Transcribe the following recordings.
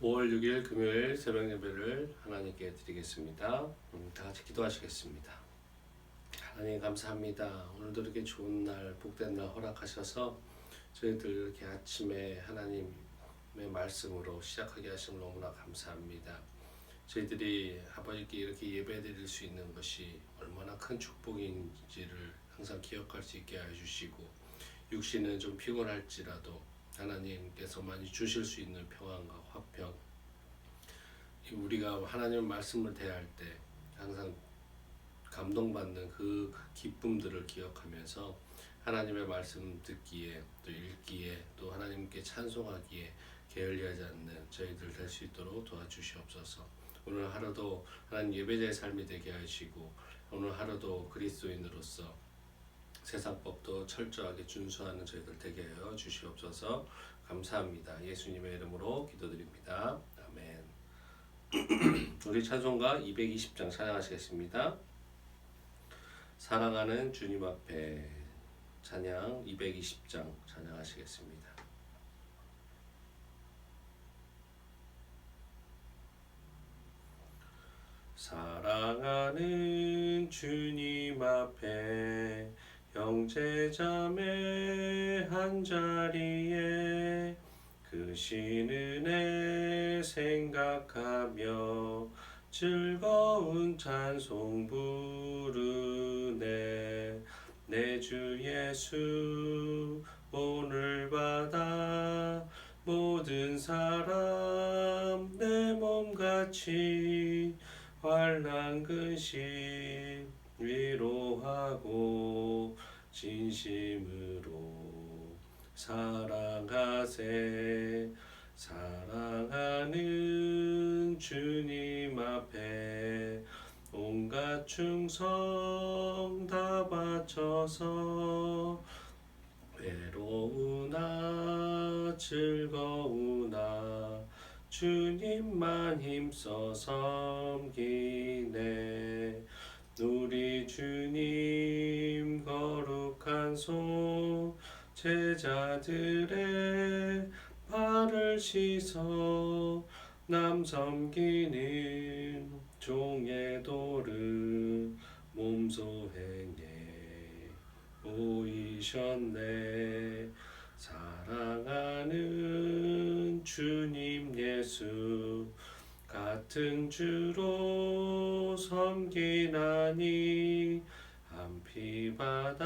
5월 6일 금요일 새벽 예배를 하나님께 드리겠습니다. 다 같이 기도하시겠습니다. 하나님 감사합니다. 오늘도 이렇게 좋은 날, 복된 날 허락하셔서 저희들 이렇게 아침에 하나님의 말씀으로 시작하게 하시면 너무나 감사합니다. 저희들이 아버지께 이렇게 예배 드릴 수 있는 것이 얼마나 큰 축복인지를 항상 기억할 수 있게 해주시고, 육신은 좀 피곤할지라도 하나님께서 많이 주실 수 있는 평안과 화평, 우리가 하나님의 말씀을 대할 때 항상 감동받는 그 기쁨들을 기억하면서 하나님의 말씀 듣기에, 또 읽기에, 또 하나님께 찬송하기에 게을리하지 않는 저희들 될 수 있도록 도와주시옵소서. 오늘 하루도 하나님 예배자의 삶이 되게 하시고, 오늘 하루도 그리스도인으로서 세상법도 철저하게 준수하는 저희들 되게 하여 주시옵소서. 감사합니다. 예수님의 이름으로 기도드립니다. 아멘. 우리 찬송가 220장 찬양하시겠습니다. 사랑하는 주님 앞에 찬양 220장 찬양하시겠습니다. 사랑하는 주님 앞에 형제자매 한자리에 크신 은혜 생각하며 즐거운 찬송 부르네. 내 주 예수 오늘 받아 모든 사람 내 몸같이 환난 근심 위로하고 진심으로 사랑하세. 사랑하는 주님 앞에 온갖 충성 다 바쳐서 외로우나 즐거우나 주님만 힘써 섬기네. 우리 주님 거룩한 손 제자들의 발을 씻어 남 섬기는 종의 도를 몸소 행해 보이셨네. 사랑하는 주님 예수 같은 주로 섬기나니 한 피 바다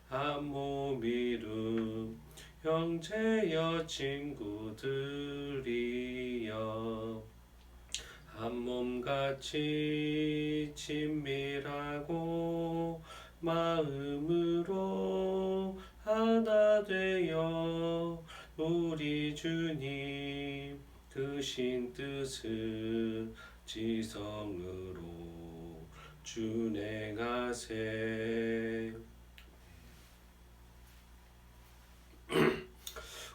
한 몸 이룬 형제여 친구들이여 한 몸같이 친밀하고 마음으로 하나 되어 우리 주님 크신 뜻을 지성으로 준행하세.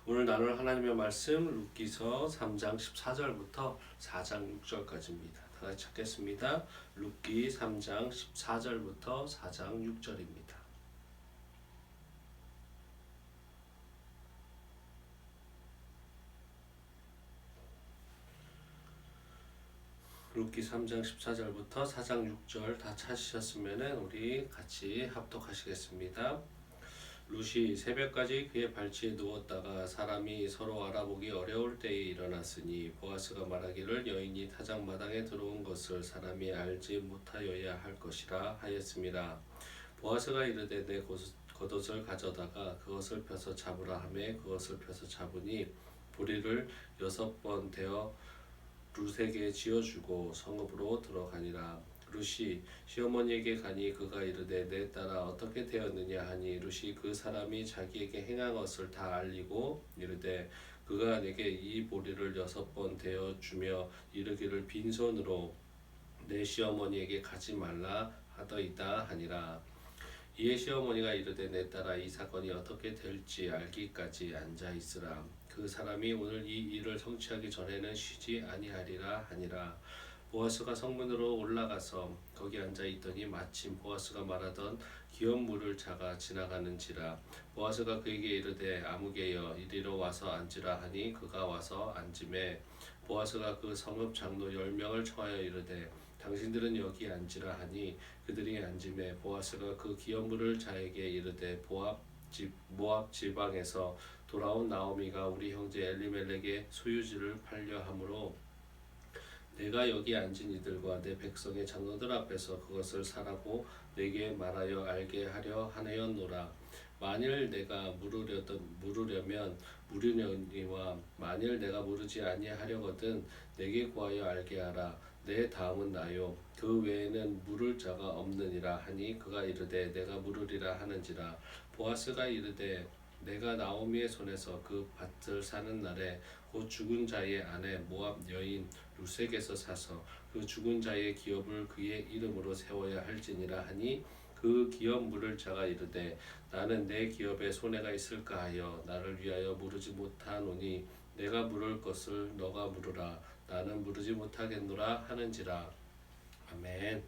오늘 나눌 하나님의 말씀 룻기서 3장 14절부터 4장 6절까지입니다. 다 같이 찾겠습니다. 룻기 3장 14절부터 4장 6절입니다. 룻기 3장 14절부터 4장 6절 다 찾으셨으면 우리 같이 합독하시겠습니다. 룻이 새벽까지 그의 발치에 누웠다가 사람이 서로 알아보기 어려울 때에 일어났으니 보아스가 말하기를 여인이 타작마당에 들어온 것을 사람이 알지 못하여야 할 것이라 하였습니다. 보아스가 이르되 내 겉옷을 가져다가 그것을 펴서 잡으라 하매 그것을 펴서 잡으니 보리를 6번 대어 룻에게 지어주고 성읍으로 들어가니라. 룻이 시어머니에게 가니 그가 이르되 내 딸아 어떻게 되었느냐 하니 룻이 그 사람이 자기에게 행한 것을 다 알리고 이르되 그가 내게 이 보리를 6번 대어 주며 이르기를 빈손으로 내 시어머니에게 가지 말라 하더이다 하니라. 이에 시어머니가 이르되 내 딸아 이 사건이 어떻게 될지 알기까지 앉아 있으라. 그 사람이 오늘 이 일을 성취하기 전에는 쉬지 아니하리라 하니라. 보아스가 성문으로 올라가서 거기 앉아 있더니 마침 보아스가 말하던 기업 물을 자가 지나가는지라. 보아스가 그에게 이르되 아무개여 이리로 와서 앉으라 하니 그가 와서 앉음에 보아스가 그 성읍 장로 10명을 청하여 이르되 당신들은 여기 앉으라 하니 그들이 앉음에 보아스가 그 기업 물을 자에게 이르되 모압 지방에서 돌아온 나오미가 우리 형제 엘리멜렉의 소유지를 팔려 함으로 내가 여기 앉은 이들과 내 백성의 장로들 앞에서 그것을 사라고 내게 말하여 알게 하려 하내었노라. 만일 내가 물으려면 물으려니와 만일 내가 물으지 아니하려거든 내게 구하여 알게 하라. 내 다음은 나요. 그 외에는 물을 자가 없느니라 하니 그가 이르되 내가 물으리라 하는지라. 보아스가 이르되 내가 나오미의 손에서 그 밭을 사는 날에 곧 죽은 자의 아내 모압 여인 룻에게서 사서 그 죽은 자의 기업을 그의 이름으로 세워야 할지니라 하니 그 기업 물을 자가 이르되 나는 내 기업에 손해가 있을까 하여 나를 위하여 물으지 못하노니 내가 물을 것을 너가 물으라. 나는 물으지 못하겠노라 하는지라. 아멘.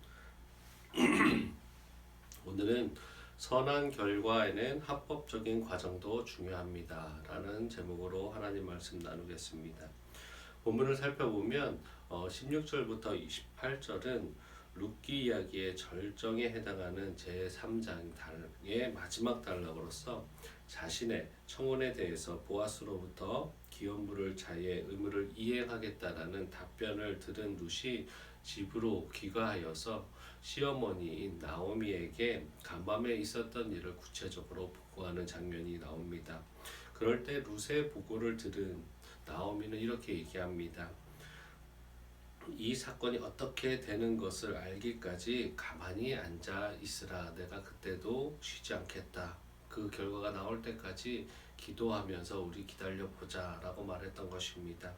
오늘은 선한 결과에는 합법적인 과정도 중요합니다 라는 제목으로 하나님 말씀 나누겠습니다. 본문을 살펴보면 16절부터 28절은 룻기 이야기의 절정에 해당하는 제3장의 마지막 단락으로서 자신의 청혼에 대해서 보아스로부터 기업 물을 자의 의무를 이행하겠다라는 답변을 들은 룻이 집으로 귀가하여서 시어머니인 나오미에게 간밤에 있었던 일을 구체적으로 보고하는 장면이 나옵니다. 그럴 때 룻의 보고를 들은 나오미는 이렇게 얘기합니다. 이 사건이 어떻게 되는 것을 알기까지 가만히 앉아 있으라. 내가 그때도 쉬지 않겠다. 그 결과가 나올 때까지 기도하면서 우리 기다려보자 라고 말했던 것입니다.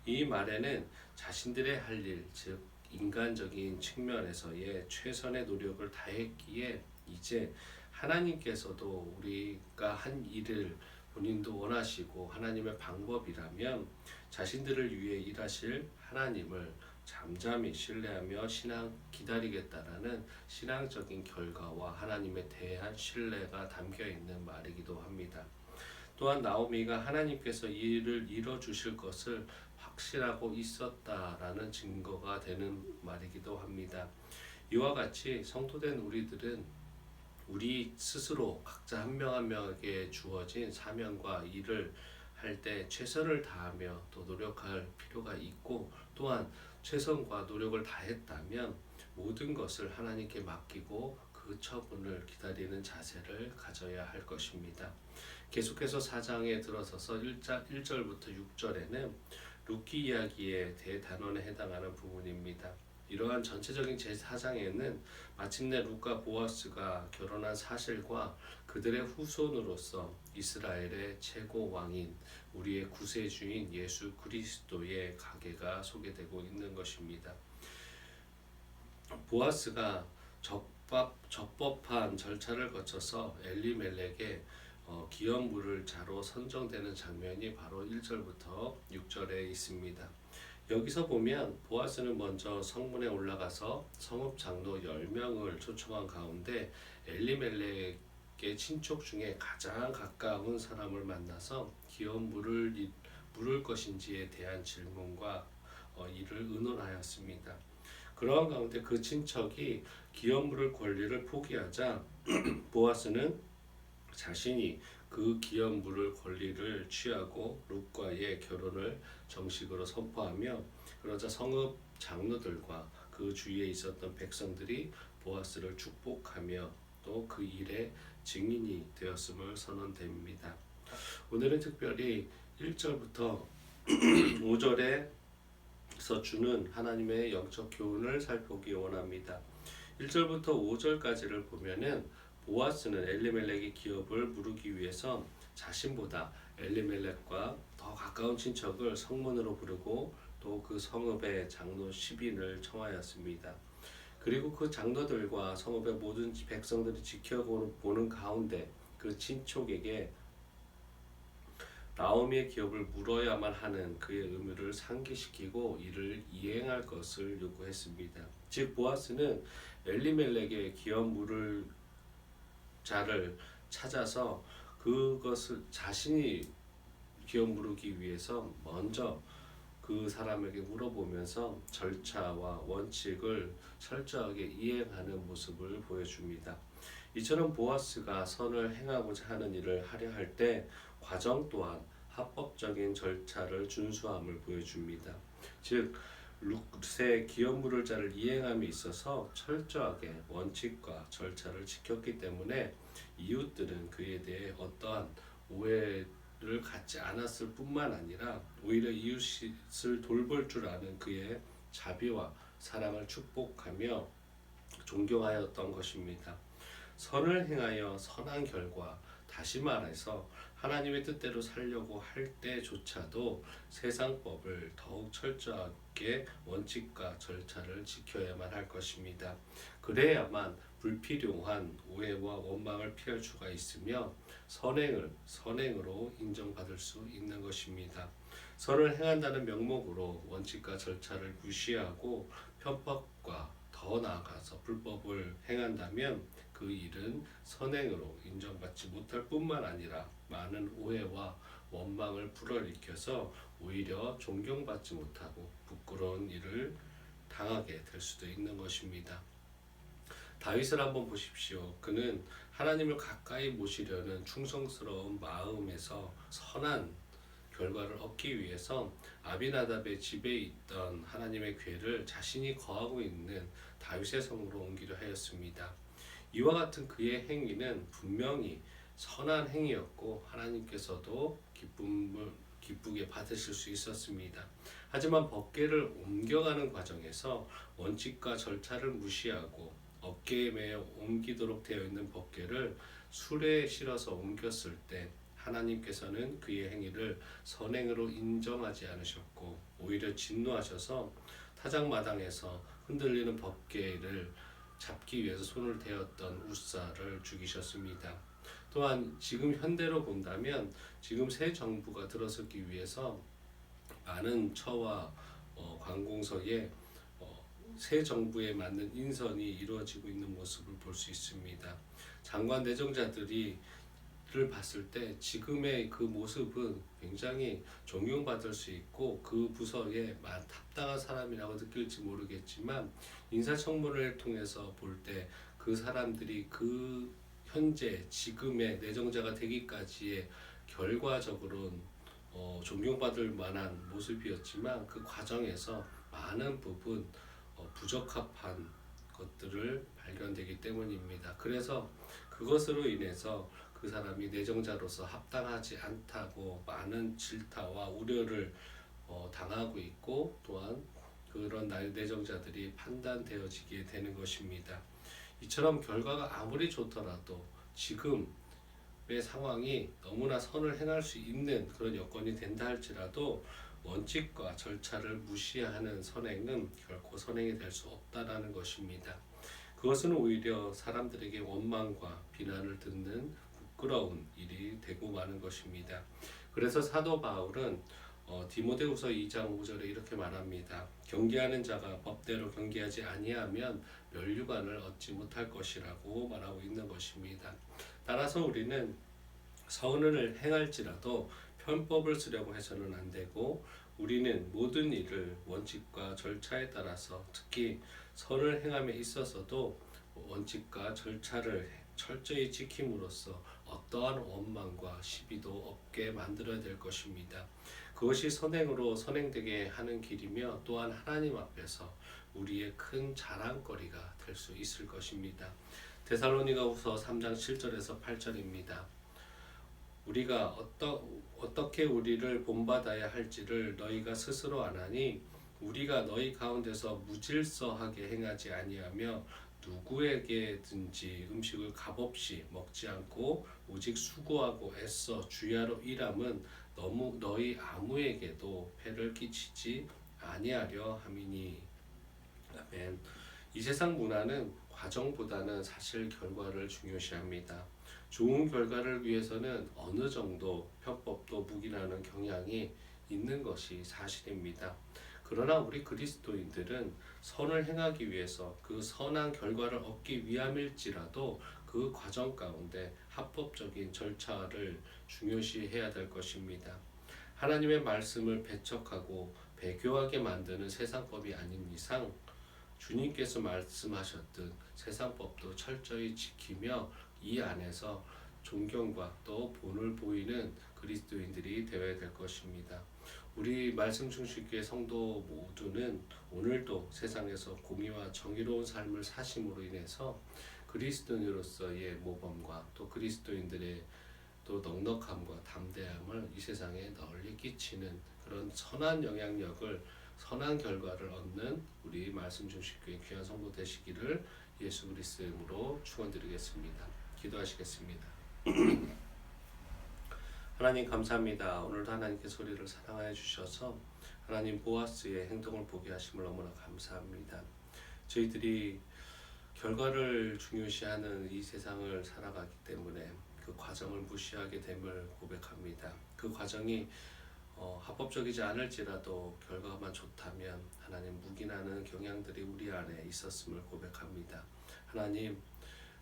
이 말에는 자신들의 할 일, 즉 인간적인 측면에서의 최선의 노력을 다했기에 이제 하나님께서도 우리가 한 일을 본인도 원하시고 하나님의 방법이라면 자신들을 위해 일하실 하나님을 잠잠히 신뢰하며 기다리겠다라는 신앙적인 결과와 하나님에 대한 신뢰가 담겨 있는 말이기도 합니다. 또한 나오미가 하나님께서 이 일을 이뤄 주실 것을 확실하고 있었다라는 증거가 되는 말이기도 합니다. 이와 같이 성도된 우리들은 우리 스스로 각자 한 명 한 명에게 주어진 사명과 일을 할 때 최선을 다하며 또 노력할 필요가 있고, 또한 최선과 노력을 다했다면 모든 것을 하나님께 맡기고 그 처분을 기다리는 자세를 가져야 할 것입니다. 계속해서 4장에 들어서서 1절부터 6절에는 룻기 이야기의 대단원에 해당하는 부분입니다. 이러한 전체적인 제4장에는 마침내 룻과 보아스가 결혼한 사실과 그들의 후손으로서 이스라엘의 최고 왕인 우리의 구세주인 예수 그리스도의 가계가 소개되고 있는 것입니다. 보아스가 적법한 절차를 거쳐서 엘리멜렉의 기업 물을 자로 선정되는 장면이 바로 1절부터 6절에 있습니다. 여기서 보면 보아스는 먼저 성문에 올라가서 성읍 장로 10명을 초청한 가운데 엘리멜렉의 친척 중에 가장 가까운 사람을 만나서 기업 물을 것인지에 대한 질문과 이를 의논하였습니다. 그러한 가운데 그 친척이 기업 물을 권리를 포기하자 보아스는 자신이 그 기업 물을 권리를 취하고 룻과의 결혼을 정식으로 선포하며, 그러자 성읍 장로들과 그 주위에 있었던 백성들이 보아스를 축복하며 또 그 일의 증인이 되었음을 선언됩니다. 오늘은 특별히 1절부터 5절에서 주는 하나님의 영적 교훈을 살펴보기 원합니다. 1절부터 5절까지를 보면은 보아스는 엘리멜렉의 기업을 물으기 위해서 자신보다 엘리멜렉과 더 가까운 친척을 성문으로 부르고 또 그 성읍의 장로 10인을 청하였습니다. 그리고 그 장로들과 성읍의 모든 백성들이 지켜보는 가운데 그 친척에게 나오미의 기업을 물어야만 하는 그의 의무를 상기시키고 이를 이행할 것을 요구했습니다. 즉 보아스는 엘리멜렉의 기업 물을 자를 찾아서 그것을 자신이 기업 물으기 위해서 먼저 그 사람에게 물어보면서 절차와 원칙을 철저하게 이행하는 모습을 보여줍니다. 이처럼 보아스가 선을 행하고자 하는 일을 하려 할 때 과정 또한 합법적인 절차를 준수함을 보여줍니다. 즉 룻의 기업 물을 자를 이행함에 있어서 철저하게 원칙과 절차를 지켰기 때문에 이웃들은 그에 대해 어떠한 오해를 갖지 않았을 뿐만 아니라 오히려 이웃을 돌볼 줄 아는 그의 자비와 사랑을 축복하며 존경하였던 것입니다. 선을 행하여 선한 결과, 다시 말해서 하나님의 뜻대로 살려고 할 때조차도 세상법을 더욱 철저하게 원칙과 절차를 지켜야만 할 것입니다. 그래야만 불필요한 오해와 원망을 피할 수가 있으며 선행으로 인정받을 수 있는 것입니다. 선을 행한다는 명목으로 원칙과 절차를 무시하고 편법과 더 나아가서 불법을 행한다면 그 일은 선행으로 인정받지 못할 뿐만 아니라 많은 오해와 원망을 불어일으켜서 오히려 존경받지 못하고 부끄러운 일을 당하게 될 수도 있는 것입니다. 다윗을 한번 보십시오. 그는 하나님을 가까이 모시려는 충성스러운 마음에서 선한 결과를 얻기 위해서 아비나답의 집에 있던 하나님의 궤를 자신이 거하고 있는 다윗의 성으로 옮기려 하였습니다. 이와 같은 그의 행위는 분명히 선한 행위였고 하나님께서도 기쁘게 받으실 수 있었습니다. 하지만 법궤를 옮겨가는 과정에서 원칙과 절차를 무시하고 어깨에 매어 옮기도록 되어 있는 법궤를 수레에 실어서 옮겼을 때 하나님께서는 그의 행위를 선행으로 인정하지 않으셨고 오히려 진노하셔서 타작마당에서 흔들리는 법궤를 잡기 위해서 손을 대었던 우사를 죽이셨습니다. 또한 지금 현대로 본다면 지금 새 정부가 들어서기 위해서 많은 처와 관공서에 새 정부에 맞는 인선이 이루어지고 있는 모습을 볼 수 있습니다. 장관 내정자들이 를 봤을 때 지금의 그 모습은 굉장히 존경받을 수 있고 그 부서에 합당한 사람이라고 느낄지 모르겠지만 인사청문회를 통해서 볼 때 그 사람들이 그 현재 지금의 내정자가 되기까지의 결과적으로는 존경받을 만한 모습이었지만 그 과정에서 많은 부분 부적합한 것들을 발견되기 때문입니다. 그래서 그것으로 인해서 그 사람이 내정자로서 합당하지 않다고 많은 질타와 우려를 당하고 있고 또한 그런 내정자들이 판단되어지게 되는 것입니다. 이처럼 결과가 아무리 좋더라도 지금의 상황이 너무나 선을 행할 수 있는 그런 여건이 된다 할지라도 원칙과 절차를 무시하는 선행은 결코 선행이 될 수 없다라는 것입니다. 그것은 오히려 사람들에게 원망과 비난을 듣는 부끄러운 일이 되고 마는 것입니다. 그래서 사도 바울은 디모데후서 2장 5절에 이렇게 말합니다. 경계하는 자가 법대로 경계하지 아니하면 면류관을 얻지 못할 것이라고 말하고 있는 것입니다. 따라서 우리는 선을 행할지라도 편법을 쓰려고 해서는 안 되고 우리는 모든 일을 원칙과 절차에 따라서 특히 선을 행함에 있어서도 원칙과 절차를 철저히 지킴으로써 어떠한 원망과 시비도 없게 만들어야 될 것입니다. 그것이 선행으로 선행되게 하는 길이며 또한 하나님 앞에서 우리의 큰 자랑거리가 될 수 있을 것입니다. 데살로니가후서 3장 7절에서 8절입니다. 우리가 어떻게 우리를 본받아야 할지를 너희가 스스로 아나니 우리가 너희 가운데서 무질서하게 행하지 아니하며 누구에게든지 음식을 값없이 먹지 않고 오직 수고하고 애써 주야로 일함은 너희 아무에게도 폐를 끼치지 아니하려 함이니. 아멘. 이 세상 문화는 과정보다는 사실 결과를 중요시합니다. 좋은 결과를 위해서는 어느 정도 편법도 묵인하는 경향이 있는 것이 사실입니다. 그러나 우리 그리스도인들은 선을 행하기 위해서 그 선한 결과를 얻기 위함일지라도 그 과정 가운데 합법적인 절차를 중요시해야 될 것입니다. 하나님의 말씀을 배척하고 배교하게 만드는 세상법이 아닌 이상 주님께서 말씀하셨듯 세상법도 철저히 지키며 이 안에서 존경과 또 본을 보이는 그리스도인들이 되어야 될 것입니다. 우리 말씀 중심교회 성도 모두는 오늘도 세상에서 공의와 정의로운 삶을 사심으로 인해서 그리스도인으로서의 모범과 또 그리스도인들의 또 넉넉함과 담대함을 이 세상에 널리 끼치는 그런 선한 영향력을 선한 결과를 얻는 우리 말씀 중심교회 귀한 성도 되시기를 예수 그리스도의 이름으로 축원드리겠습니다. 기도하시겠습니다. 하나님 감사합니다. 오늘도 하나님께서 우리를 사랑하여 주셔서 하나님 보아스의 행동을 보게 하심을 너무나 감사합니다. 저희들이 결과를 중요시하는 이 세상을 살아가기 때문에 그 과정을 무시하게 됨을 고백합니다. 그 과정이 합법적이지 않을지라도 결과만 좋다면 하나님 묵인하는 경향들이 우리 안에 있었음을 고백합니다. 하나님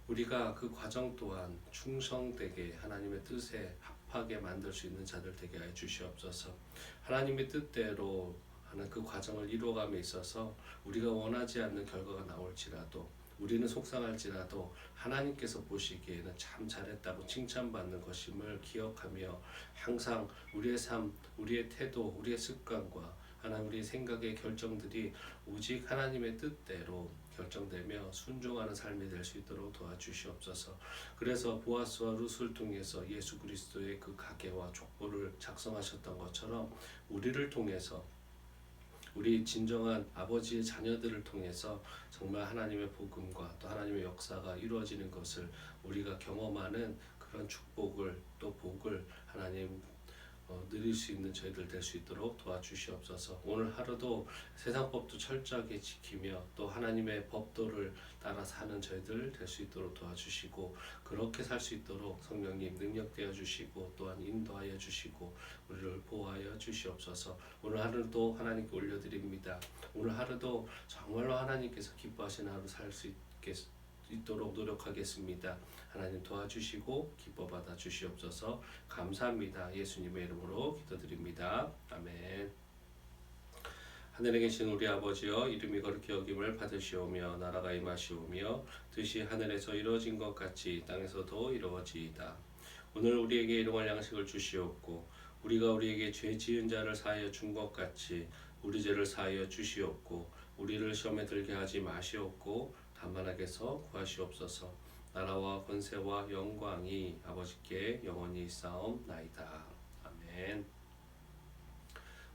우리가 그 과정 또한 충성되게 하나님의 뜻에 합하게 만들 수 있는 자들 되게 하여 주시옵소서. 하나님의 뜻대로 하는 그 과정을 이루어감에 있어서 우리가 원하지 않는 결과가 나올지라도 우리는 속상할지라도 하나님께서 보시기에는 참 잘했다고 칭찬받는 것임을 기억하며 항상 우리의 삶, 우리의 태도, 우리의 습관과 하나님 우리의 생각의 결정들이 오직 하나님의 뜻대로 결정되며 순종하는 삶이 될 수 있도록 도와주시옵소서. 그래서 보아스와 룻을 통해서 예수 그리스도의 그 가계와 족보를 작성하셨던 것처럼 우리를 통해서 우리 진정한 아버지의 자녀들을 통해서 정말 하나님의 복음과 또 하나님의 역사가 이루어지는 것을 우리가 경험하는 그런 축복을 또 복을 하나님 누릴 수 있는 저희들 될 수 있도록 도와주시옵소서. 오늘 하루도 세상법도 철저하게 지키며 또 하나님의 법도를 따라 사는 저희들 될 수 있도록 도와주시고 그렇게 살 수 있도록 성령님 능력되어 주시고 또한 인도하여 주시고 우리를 보호하여 주시옵소서. 오늘 하루도 하나님께 올려드립니다. 오늘 하루도 정말로 하나님께서 기뻐하시는 하루 살 수 있도록 노력하겠습니다. 하나님 도와주시고 기뻐 받아 주시옵소서. 감사합니다. 예수님의 이름으로 기도드립니다. 아멘. 하늘에 계신 우리 아버지여 이름이 거룩히 여김을 받으시오며 나라가 임하시오며 뜻이 하늘에서 이루어진 것 같이 땅에서도 이루어지이다. 오늘 우리에게 일용할 양식을 주시옵고 우리가 우리에게 죄 지은 자를 사하여 준 것 같이 우리 죄를 사하여 주시옵고 우리를 시험에 들게 하지 마시옵고 다만 악에서 구하시옵소서. 나라와 권세와 영광이 아버지께 영원히 있사옵나이다. 아멘.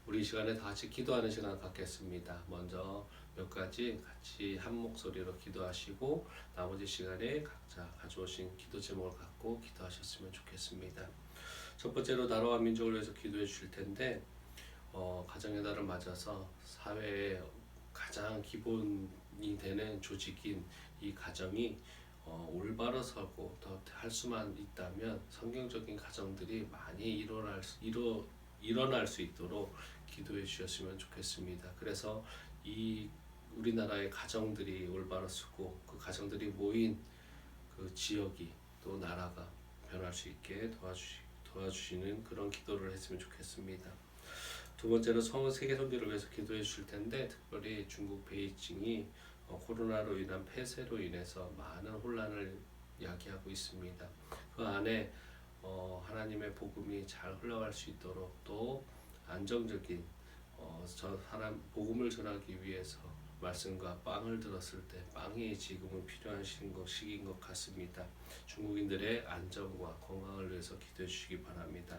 우리 이 시간에 다 같이 기도하는 시간 갖겠습니다. 먼저 몇 가지 같이 한 목소리로 기도하시고 나머지 시간에 각자 가져오신 기도 제목을 갖고 기도하셨으면 좋겠습니다. 첫 번째로 나라와 민족을 위해서 기도해 주실 텐데 가정의 달을 맞아서 사회의 가장 기본이 되는 조직인 이 가정이 올바로 서고 더 할 수만 있다면 성경적인 가정들이 많이 일어날 수 있도록 기도해 주셨으면 좋겠습니다. 그래서 이 우리나라의 가정들이 올바로 서고 그 가정들이 모인 그 지역이 또 나라가 변할 수 있게 도와주시는 그런 기도를 했으면 좋겠습니다. 두 번째로 세계 선교를 위해서 기도해 주실 텐데 특별히 중국 베이징이 코로나로 인한 폐쇄로 인해서 많은 혼란을 야기하고 있습니다. 그 안에 하나님의 복음이 잘 흘러갈 수 있도록 또 안정적인 저 사람 복음을 전하기 위해서 말씀과 빵을 들었을 때 빵이 지금은 필요한 시기인 것 같습니다. 중국인들의 안전과 건강을 위해서 기도해 주시기 바랍니다.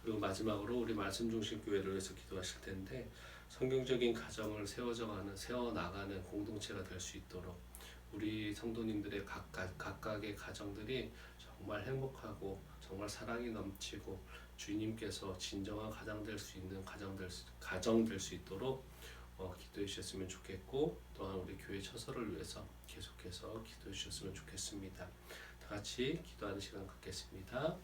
그리고 마지막으로 우리 말씀 중심 교회를 위해서 기도하실 텐데 성경적인 가정을 세워나가는 공동체가 될 수 있도록 우리 성도님들의 각각의 가정들이 정말 행복하고 정말 사랑이 넘치고 주님께서 진정한 가정 될 수 있는 가정 될 수 있도록 기도해 주셨으면 좋겠고 또한 우리 교회 처소를 위해서 계속해서 기도해 주셨으면 좋겠습니다. 다 같이 기도하는 시간 갖겠습니다.